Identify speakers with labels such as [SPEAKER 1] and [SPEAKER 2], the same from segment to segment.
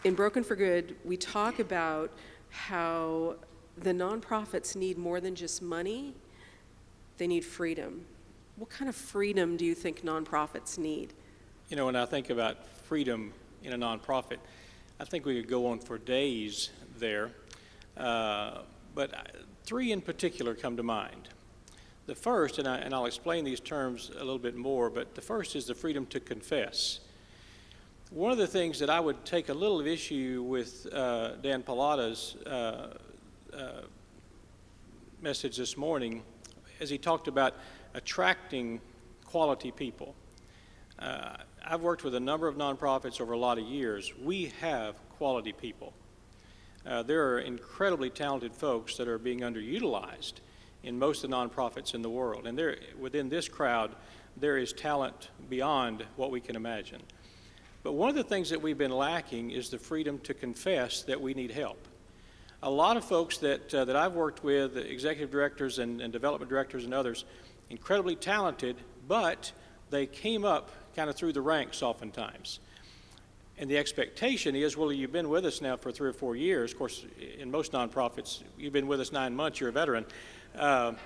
[SPEAKER 1] in Broken for Good, we talk about how the nonprofits need more than just money, they need freedom. What kind of freedom do you think nonprofits need?
[SPEAKER 2] You know, when I think about freedom in a nonprofit, I think we could go on for days there, but three in particular come to mind. The first, and I'll explain these terms a little bit more, but the first is the freedom to confess. One of the things that I would take a little issue with Dan Pallotta's message this morning, as he talked about attracting quality people. I've worked with a number of nonprofits over a lot of years. We have quality people. There are incredibly talented folks that are being underutilized in most of the nonprofits in the world. And within this crowd, there is talent beyond what we can imagine. But one of the things that we've been lacking is the freedom to confess that we need help. A lot of folks that I've worked with, executive directors and development directors and others, incredibly talented, but they came up kind of through the ranks oftentimes. And the expectation is, well, you've been with us now for 3 or 4 years. Of course, in most nonprofits, you've been with us 9 months, you're a veteran. And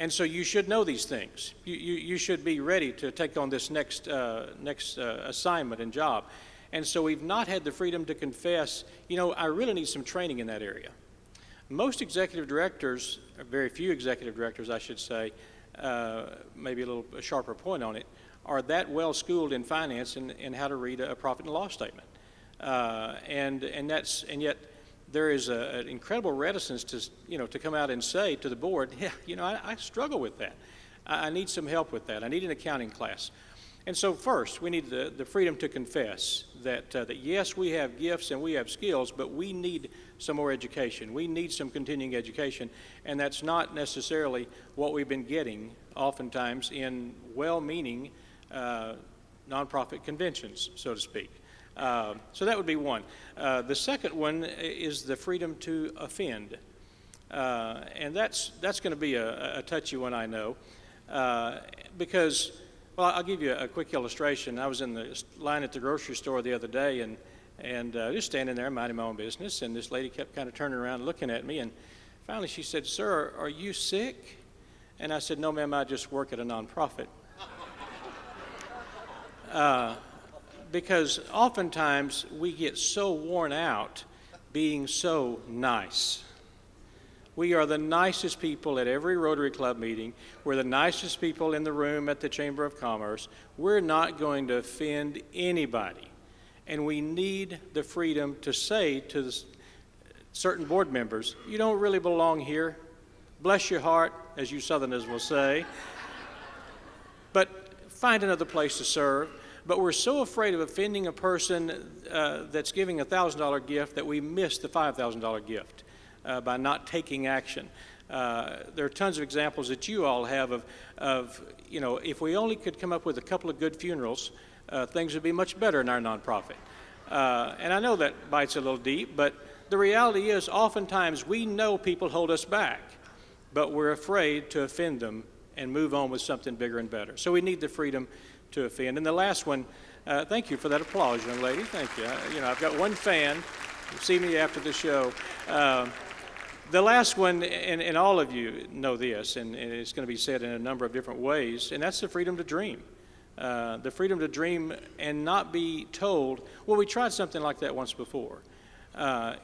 [SPEAKER 2] so you should know these things. You should be ready to take on this next assignment and job. And so we've not had the freedom to confess, you know, I really need some training in that area. Most executive directors, or very few executive directors, I should say, maybe a sharper point on it, are that well schooled in finance and how to read a profit and loss statement. And yet there is an incredible reticence to come out and say to the board, yeah, you know, I struggle with that. I need some help with that. I need an accounting class. And so first, we need the freedom to confess that yes, we have gifts and we have skills, but we need some more education. We need some continuing education, and that's not necessarily what we've been getting oftentimes in well-meaning nonprofit conventions, so to speak. So that would be one. The second one is the freedom to offend. And that's going to be a touchy one, I know, because, well, I'll give you a quick illustration. I was in the line at the grocery store the other day and just standing there minding my own business, and this lady kept kind of turning around and looking at me, and finally she said, "Sir, are you sick?" And I said, "No, ma'am, I just work at a nonprofit." Because oftentimes we get so worn out being so nice. We are the nicest people at every Rotary Club meeting. We're the nicest people in the room at the Chamber of Commerce. We're not going to offend anybody. And we need the freedom to say to certain board members, you don't really belong here. Bless your heart, as you Southerners will say. But find another place to serve. But we're so afraid of offending a person that's giving a $1,000 gift that we miss the $5,000 gift by not taking action. There are tons of examples that you all have of, you know, if we only could come up with a couple of good funerals, things would be much better in our nonprofit. And I know that bites a little deep, but the reality is oftentimes we know people hold us back, but we're afraid to offend them and move on with something bigger and better. So we need the freedom to offend. And the last one, thank you for that applause, young lady. Thank you. You know, I've got one fan. You'll see me after the show. The last one, and all of you know this, and it's going to be said in a number of different ways, and that's the freedom to dream. The freedom to dream and not be told, well, we tried something like that once before.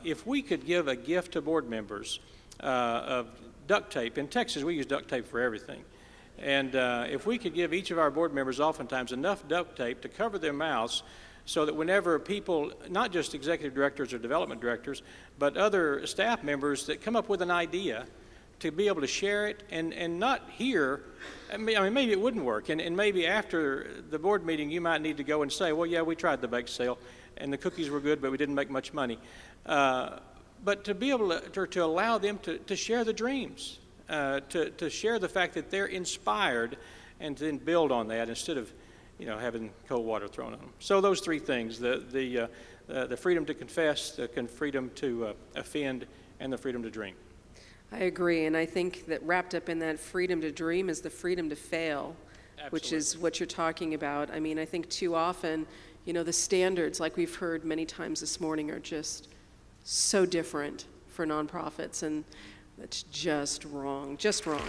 [SPEAKER 2] If we could give a gift to board members of duct tape, in Texas we use duct tape for everything. And if we could give each of our board members oftentimes enough duct tape to cover their mouths so that whenever people, not just executive directors or development directors, but other staff members that come up with an idea, to be able to share it and not hear, I mean, maybe it wouldn't work. And maybe after the board meeting, you might need to go and say, well, yeah, we tried the bake sale and the cookies were good, but we didn't make much money. But to be able to allow them to share the dreams. To share the fact that they're inspired and to then build on that instead of, you know, having cold water thrown on them. So those three things, the freedom to confess, the freedom to offend, and the freedom to dream.
[SPEAKER 1] I agree, and I think that wrapped up in that freedom to dream is the freedom to fail, Absolutely. Which is what you're talking about. I mean, I think too often, You know, the standards, like we've heard many times this morning, are just so different for nonprofits, and that's just wrong, just wrong.